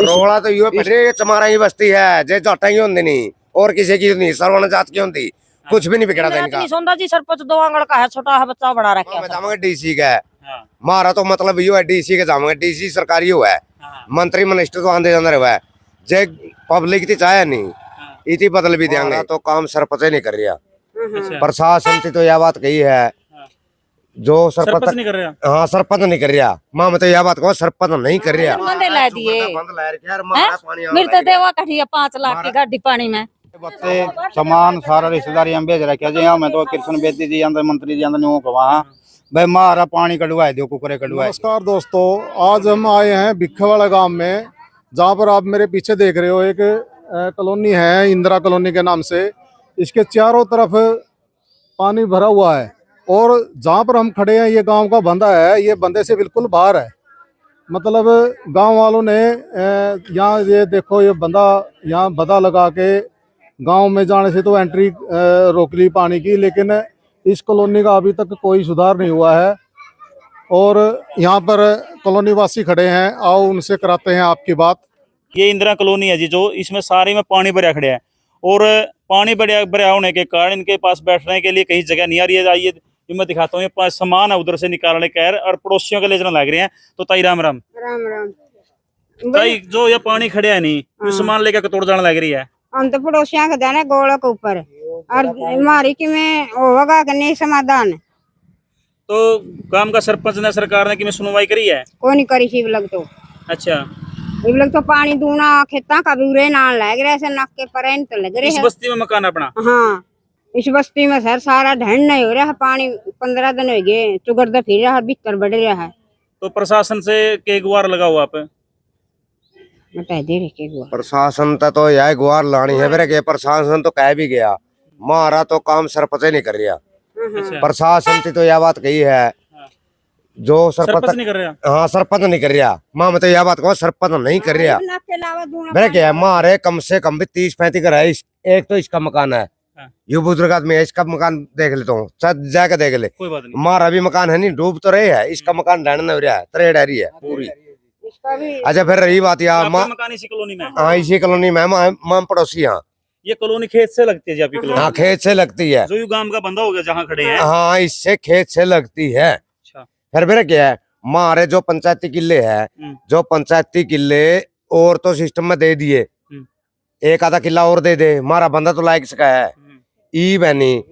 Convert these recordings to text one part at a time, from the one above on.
रोला तो यो पड़े तुम्हारा ही बस्ती है जे जाटा ही होंदी नहीं और किसी की नहीं सरवण जात की होंदी कुछ भी नहीं बिगड़ा था इनका। सोंदा जी सरपंच दो आंगड़ का है, छोटा है बच्चा बड़ा रखा मैं जाऊंगा डीसी का है मारा तो मतलब यो है डीसी के जाऊंगा डीसी सरकारी हुआ है मंत्री मिनिस्टर तो आंदे अंदर हुआ है जे पब्लिक थी चाहे नहीं इतनी बदल भी देंगे तो काम सरपंच नहीं कर रहा प्रशासन से तो यह बात कही है जो सरपंच नहीं कर रहा। हाँ सरपंच नहीं कर रहा माँ मैं तो यह बात कहूँ सरपंच नहीं कर रहा बंदे ला दिए मेरे तो देवा कठिया 5 लाख की गाड़ी पानी में बच्चे सामान सारा रिश्तेदारी हम भेज रखे जी। मैं तो कृष्ण बेदी जी अंदर मंत्री जी अंदर न्यू वहाँ भाई मारा पानी कटवाए दो कुकरे कटवाए। नमस्कार दोस्तों, आज हम आए हैं भिखवाड़ा गांव में, जहां पर आप मेरे पीछे देख रहे हो एक कॉलोनी है इंदिरा कॉलोनी के नाम से। इसके चारों तरफ पानी भरा हुआ है और जहां पर हम खड़े हैं ये गांव का बंदा है, ये बंदे से बिल्कुल बाहर है। मतलब गांव वालों ने यहाँ ये देखो ये बंदा यहाँ बदा लगा के गांव में जाने से तो एंट्री रोक ली पानी की, लेकिन इस कॉलोनी का अभी तक कोई सुधार नहीं हुआ है। और यहाँ पर कॉलोनी वासी खड़े हैं, आओ उनसे कराते हैं आपकी बात। ये इंदिरा कॉलोनी है जी, जो इसमें सारे में पानी भरा खड़ा है और पानी भरा होने के कारण इनके पास बैठने के लिए कहीं जगह नहीं आ रही है। आइए मैं दिखाता हूँ, ये सामान है उधर से निकालने का और पड़ोसियों के ले जाने लग रहे हैं। तो ताई राम राम राम राम ताई, जो ये पानी खड़े है नहीं जो सामान लेकर तोड़ जाने लग रही है हम तो पड़ोसियों के देने गोल के ऊपर और हमारी कि में होगा कि नहीं समाधान। तो काम का सरपंच ने सरकार ने कि में सुनवाई करी है कोई नहीं करी शिव लग तो। अच्छा, शिव लग तो पानी दूना खेता का भी उरे ना लग रहे से नाक के पर तो लग रहे इस है। बस्ती में मकान अपना? हाँ इस बस्ती में सर सारा ढंड नहीं हो रहा है, पानी 15 दिन हो गए चुगरदा फिर रहा है, बिस्तर बढ़ रहा है। तो प्रशासन से के गुहार लगा हुआ आप? बता दे रहे के प्रशासन तो यह गुहार लानी है मेरे के प्रशासन तो कह भी गया मारा तो काम सरपंच ही नहीं कर रहा। प्रशासन से तो यह बात कही है जो सरपंच नहीं कर रहा। हाँ सरपंच नहीं कर रहा माँ मैं तो यह बात कहूँ सरपंच नहीं कर रहा। मेरे क्या मारे कम से कम भी 30-35 घर है। एक तो इसका मकान है ये बुजुर्ग आदमी है, इसका मकान देख लेता हूँ जाकर देख ले। कोई बात नहीं, मारा भी मकान है नहीं डूब तो रहे है, इसका मकान ढहन नहीं हो रहा है, तरेड़ आ रही है पूरी। अच्छा फिर रही बात यार मकान इसी कॉलोनी में? हाँ इसी कॉलोनी में माम पड़ोसी। हाँ ये कॉलोनी खेत से लगती है जी आपकी कॉलोनी? हाँ खेत से लगती है, जो यू गांव का बंदा हो गया जहाँ खड़े हैं। हाँ इससे खेत से लगती है। अच्छा, फिर मेरा क्या है मारे जो पंचायती किले है जो पंचायती किले और तो सिस्टम में दे दिए, एक आधा किला और दे दे मारा बंदा तो लायक सका है। ई बनी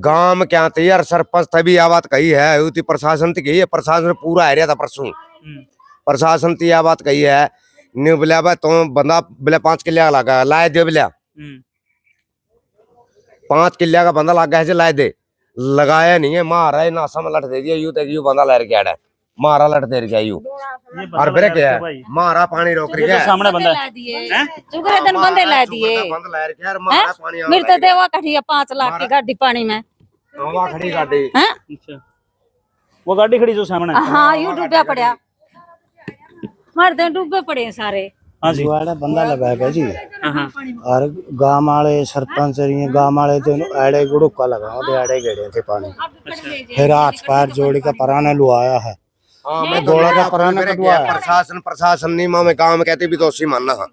गांव में क्या थी यार सरपंच तभी यह बात कही है उती प्रशासन थी कही है, प्रशासन पूरा आ रहा था परसों। प्रशासन थी यह बात कही है न्यू बिला तो बंदा बिला 5 किले लगा लाए दे बिला 5 किले का बंदा लगा है लाए दे लगाया नहीं है मारा है नासा में लट दे दिया यू तक यू बंदा लड़ गया है मारा लट दे गया यू और फिर क्या है मारा पानी रोक रही है सामने बंदा चुगरे दिन बंदे ला दिए बंद ला रही है यार मारा पानी मेरे तो देवा कठिया 5 लाख की गाड़ी पानी में। वहाँ खड़ी गाड़ी अच्छा, वो गाड़ी खड़ी जो सामने? हाँ यू डूबा पड़ा मरदे डूबे पड़े सारे। हाँ जी, बंदा लगाएगा जी और गांव वाले सरपंच गांव वाले तो आड़े गुड़ुका लगाओ दे आड़े गेड़े थे पानी फिर हाथ पैर जोड़ के पराने लुआया है। हाँ मैं गोला का प्रशासन प्रशासन नहीं माँ में गाँव में कहते भी दोषी मानना है,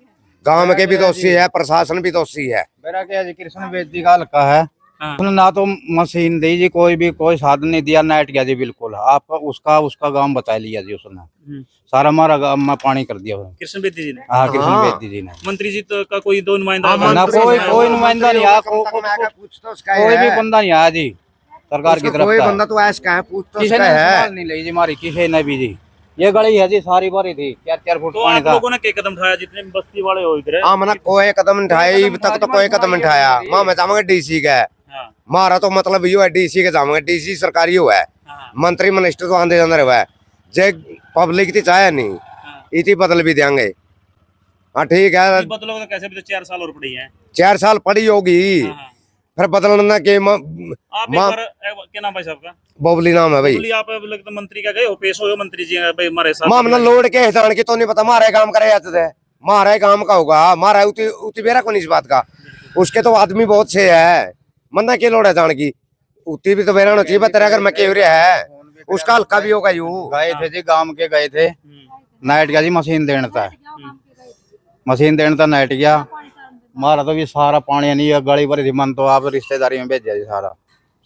गाँव में के भी दोषी है प्रशासन भी दोषी है। मेरा क्या जी कृष्ण बेदी का हल्का है उन्होंने ना तो मशीन दी जी कोई साधन नहीं दिया नाइट गया जी बिल्कुल आपका उसका गांव बता लिया जी उसने सारा हमारा गांव में पानी कर दिया कृष्ण बेदी जी ने। हाँ कृष्ण बेदी जी ने। मंत्री जी तो का कोई दो नुमाइंदा ना कोई नुमाइंदा नहीं आया कोई भी बंदा नहीं आया जी सरकार की तरफ कोई बंदा तो ऐसा कहे पूछ तो किसी ने संभाल नहीं ली जी हमारी किसी ने भी जी। ये गली है जी सारी भरी थी 4-4 फुट तो पानी आप था। लोगों ने क्या कदम उठाया जितने बस्ती वाले हो इधर? हाँ मना कोई कदम उठाया अभी तक तो कोई कदम उठाया माँ मैं जाऊंगा डीसी का मारा तो मतलब यो है डीसी के जाऊंगा डीसी सरकारी हुआ है मंत्री मिनिस्टर तो आंदे अंदर हुआ है जे पब्लिक थी चाहे नहीं इतनी बदल भी देंगे। हाँ ठीक है बदलो तो कैसे भी तो 4 साल और पड़ी है 4 साल पड़ी होगी फिर बदलना के आप क्या नाम भाई साहब का? बबली नाम है भाई। आप लगता मंत्री का गए हो पेश हो मंत्री जी भाई हमारे साथ मामला लोड के हिसाब की तो नहीं पता मारे काम करे जाते थे मारा काम का होगा मारा उती बेरा को नहीं इस बात का उसके तो आदमी बहुत से है मन्ना के लोड है जान की उती भी तो बेरा होना चाहिए तेरा अगर मैं के है उसका हल्का भी होगा यू। गए थे जी गांव के गए थे नाइट का जी मशीन देना था मशीन देने तो नेट गया मारा तो भी सारा पानी नहीं है गली भरी थी मन तो आप रिश्तेदारी में भेजा जी सारा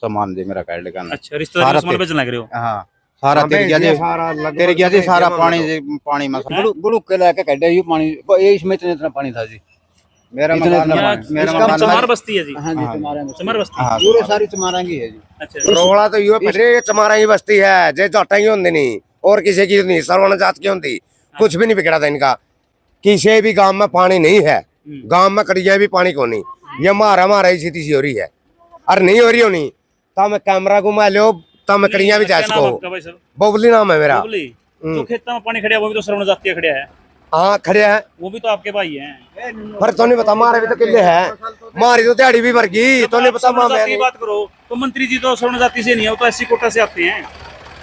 सामान जी मेरा काट का अच्छा रिश्तेदार में सामान बेचने लग रहे हो। हाँ सारा तेरी गया जी तेरी गया जी सारा पानी में गुड़ुक के लेके कटे ये पानी ये इसमें इतना पानी था जी मेरा मकान चमार बस्ती है जी। हाँ जी चमार बस्ती पूरे सारी चमारांगी है जी। अच्छा रोला तो यो पड़े चमारा ही बस्ती है जे जाटा ही होंगे नहीं और किसी की नहीं सरवण जात की होती कुछ भी नहीं बिगड़ा था इनका। किसी भी गांव में पानी नहीं है गांव में कड़िया भी पानी को नहीं ये मारा ही सीधी सी हो रही है और नहीं हो रही होनी तो मैं कैमरा घुमा लो तो मैं कड़िया भी जा सको। बबली नाम है मेरा। जो खेत में पानी खड़िया वो भी तो श्रवण जाती है खड़िया है। हाँ खड़े है वो भी तो आपके भाई हैं। पर तो नहीं पता मारे भी तो किले है मारी तो दिहाड़ी भी भर गई तो नहीं पता श्रवण जाति की बात करो तो मंत्री जी तो श्रवण जाति से नहीं है वो तो ऐसी कोटा से आते हैं।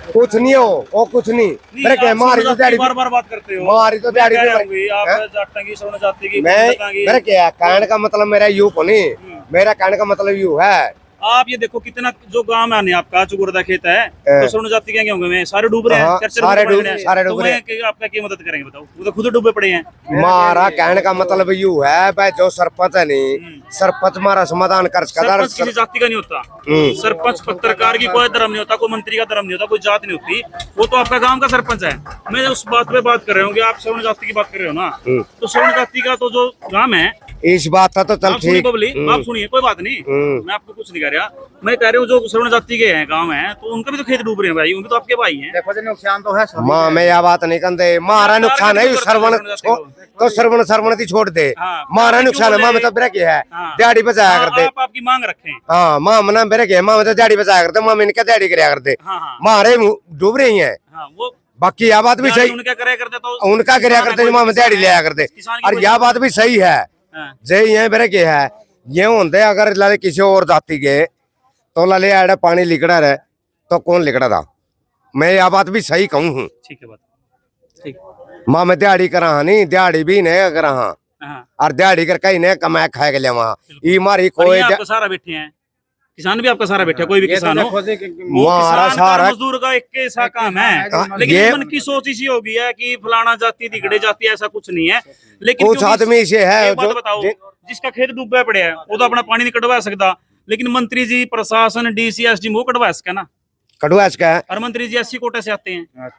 कुछ नहीं हो वो कुछ नहीं मेरे क्या मारी तो दिहाड़ी बार बार बात करते हो मारी तो दिहाड़ी भी भर गई। आप जाटां की श्रवण जाति की मैं मेरे क्या कहने का मतलब मेरा यू को नहीं मेरा कहने का मतलब यू है आप ये देखो कितना जो गांव है नहीं आपका चुगुर्दा खेत है तो श्रवण जाति के होंगे में सारे डूब रहे हैं सारे डूब रहे हैं। आपका क्या मदद करेंगे बताओ वो तो खुद डूबे पड़े हैं। मारा कहने का मतलब यू है भाई जो सरपंच है नहीं सरपंच मारा समाधान कर सरपंच किसी जाति का नहीं होता। सरपंच पत्रकार की कोई धर्म नहीं होता कोई मंत्री का धर्म नहीं होता कोई जात नहीं होती वो तो आपका गांव का सरपंच है। मैं उस बात पे बात कर रहा हूँ कि आप श्रवण जाति की बात कर रहे हो ना तो श्रवण जाति का तो जो गांव है इस बात का तो चल ठीक आप सुनिए कोई बात नहीं मैं आपको कुछ नहीं कह रहा मैं कह रहा हूँ जो श्रवण जाति के हैं गांव है तो उनका भी तो खेत डूब रहे हैं भाई उनके तो आपके भाई हैं। देखो जी नुकसान तो है माँ मैं यह बात नहीं करते मारा नुकसान है सरवण तो सरवण की छोड़ दे मारा नुकसान है माँ में तो ब्रेक है दिहाड़ी बचाया करते आपकी मांग रखें। हाँ माँ मना ब्रेक है माँ में तो दिहाड़ी बचाया करते माँ में इनका दिहाड़ी कराया करते मारे डूब रही है बाकी यह बात भी सही उनका कराया करते तो उनका कराया करते माँ में दिहाड़ी लिया करते और यह बात भी सही है जे ये ब्रेक है ये होते अगर लाले किसी और जाति के तो लाले आड़े पानी लिकड़ा रहे तो कौन लिकड़ा था मैं यह बात भी सही कहूँ हूँ। ठीक है बात ठीक माँ मैं दिहाड़ी करा नहीं दिहाड़ी भी नहीं करा और दिहाड़ी कर कहीं नहीं कमाए खाए के लिए वहाँ ये मारी कोई आपका सारा बैठे हैं किसान भी आपका सारा बैठे कोई भी किसान हो हमारा सारा मजदूर का एक ऐसा काम है लेकिन मन की सोच इसी होगी है कि फलाना जाति तिगड़े जाति ऐसा कुछ नहीं है। लेकिन कुछ आदमी से है जो बताओ जिसका खेत डूबा पड़े है वो तो अपना पानी नहीं कटवा सकता लेकिन मंत्री जी प्रशासन डीसी एसडी वो कटवा सके ना कटवा सके और मंत्री जी 80 कोटे से आते हैं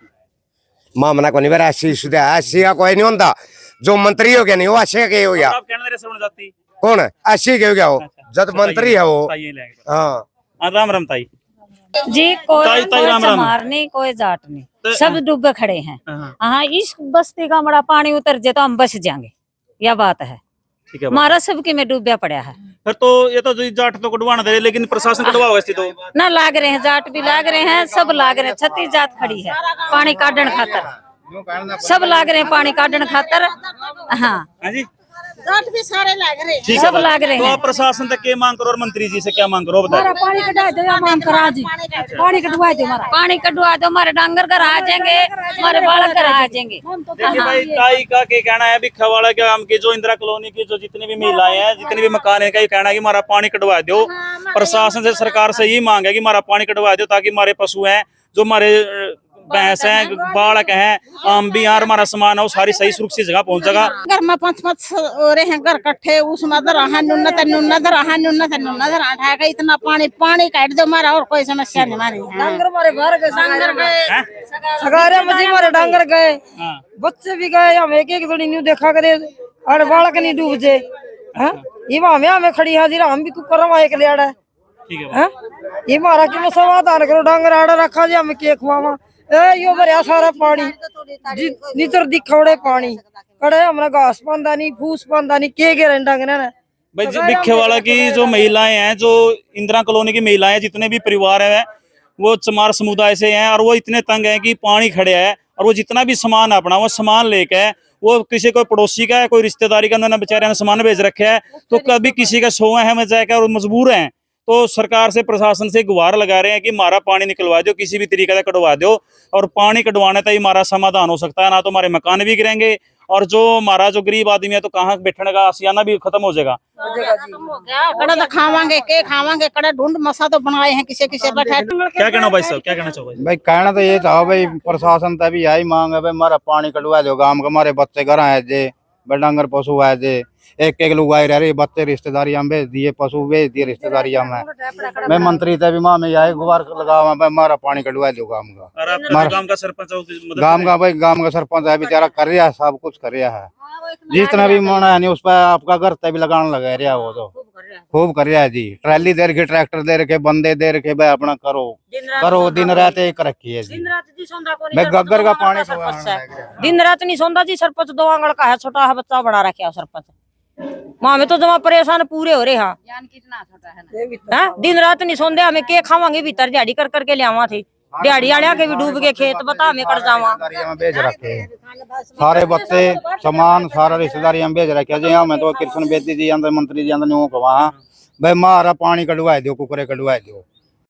मामला को नहीं मेरा 80 का कोई नहीं होता जो मंत्री हो गया नहीं वो 80 के हो गया आप कहने दे श्रवण जाति कौन है 80 के हो गया वो जब मंत्री है वो। हाँ राम राम ताई जी कोई ताई राम राम। चमार नहीं कोई जाट नहीं सब डूबे खड़े हैं। हाँ इस बस्ती का बड़ा पानी उतर जाए तो हम बच जाएंगे यह बात है। ठीक है हमारा सबके में डूबा पड़ा है फिर तो ये तो जाट तो कटवाना दे लेकिन प्रशासन कटवा होगा तो ना लाग रहे हैं जाट भी लाग रहे हैं सब लाग रहे हैं 36 जात खड़ी है पानी काटन खातर सब लाग रहे हैं पानी काटन खातर। हाँ जी जाट भी सारे लाग रहे हैं सब लाग रहे तो हैं। आप प्रशासन तक क्या मांग करो और मंत्री जी से क्या मांग करो बताओ। पानी कटवा दो या मांग करा जी पानी कटवा दो हमारा पानी कटवा दो हमारे डांगर घर आ जाएंगे हमारे बालक घर आ जाएंगे। देखिए भाई ताई का क्या कहना है भिखावाड़ा के गांव की जो इंदिरा कॉलोनी की जो जितनी भी महिलाएं हैं जितने भी मकान है का ये कहना है कि हमारा पानी कटवा दो। प्रशासन से सरकार से यही मांग है कि हमारा पानी कटवा दो ताकि हमारे पशु हैं जो हमारे भैंस है बालक है आम भी यार हमारा सामान है वो सारी सही सुरक्षित जगह पहुंचेगा। घर में 5-5 हो रहे हैं घर कट्ठे उसमें दरहा नुन्ना दरहा ढाका का इतना पानी काट दो हमारा और कोई समस्या नहीं हमारी। डांगर हमारे घर गए सगारे मजी मारे डांगर गए बच्चे भी गए हम एक थोड़ी न्यू देखा करे और बालक नहीं डूब जाए। ये हमें खड़ी हाजिर हम भी कुछ करो एक लियाड़ा है ये मारा कि समाधान करो डांगर आड़ा रखा जी हमें के खुआवा यो भरिया सारा पानी नितर दिखौड़े पानी कड़े हमारा घास पांदा नहीं फूस पांदा नहीं के गे डांगर ने भाई भिखेवाड़ा की जो महिलाएं हैं जो इंदिरा कॉलोनी की महिलाएं जितने भी परिवार है वो चमार समुदाय से हैं और वो इतने तंग हैं कि पानी खड़े है और वो जितना भी सामान अपना वो सामान लेके वो किसी कोई पड़ोसी का है कोई रिश्तेदारी का उन्होंने बेचारे ने सामान भेज रखे है तो कभी किसी का सोए है में जाकर और मजबूर हैं तो सरकार से प्रशासन से गुहार लगा रहे हैं कि हमारा पानी निकलवा दो किसी भी तरीके से कटवा दो और पानी कटवाने तक हमारा समाधान हो सकता है ना तो हमारे मकान भी गिरेंगे और जो हमारा जो गरीब आदमी है तो कहाँ बैठने का आसियाना भी खत्म हो जाएगा। कड़ा तो खावांगे के खावांगे कड़ा ढूंढ मसा तो बनाए हैं किसी बैठा। क्या कहना भाई साहब क्या कहना चाहोगे? भाई कहना तो ये था भाई प्रशासन तभी यही मांग है भाई हमारा पानी कटवा दो गांव का हमारे बच्चे घर आए जे भाई डांगर पशु है जे एक एक लोग आए रह रहे बच्चे रिश्तेदारी हम भेज दिए पशु भेज दिए रिश्तेदारी में मैं मंत्री थे भी माँ में आए गुबार लगा भाई मारा पानी कटवा दो गाँव का और आप गांव का सरपंच हो, मदद गाँव का भाई गाँव का सरपंच है बेचारा कर रहा है सब कुछ कर रहा है जितना भी मना है नहीं उस पर आपका घर तभी लगाने लगा रहा वो तो खूब कर रहा है जी ट्रैली दे रखे ट्रैक्टर दे रखे बंदे दे रखे भाई अपना करो दिन रात एक रखी है जी दिन रात जी सौंदा को मैं गग्गर का पानी दिन रात नहीं सौंदा जी सरपंच 2 आंगल का है छोटा है बच्चा बना रखा है सरपंच माँ में तो जमा परेशान पूरे हो रहे हाँ हाँ? दिन रात नहीं सौंदे हमें के खावांगे भीतर दिहाड़ी कर करके ले आवा थे दिहाड़ी आलिया के भी डूब गए खेत बता हमें कर जावा भेज रखे सारे बच्चे सामान सारा रिश्तेदारी हम भेज रखे जी हाँ मैं तो कृष्ण बेदी जी अंदर मंत्री जी अंदर न्यू कहा भाई मारा पानी कटवा दो कुकरे कटवा दो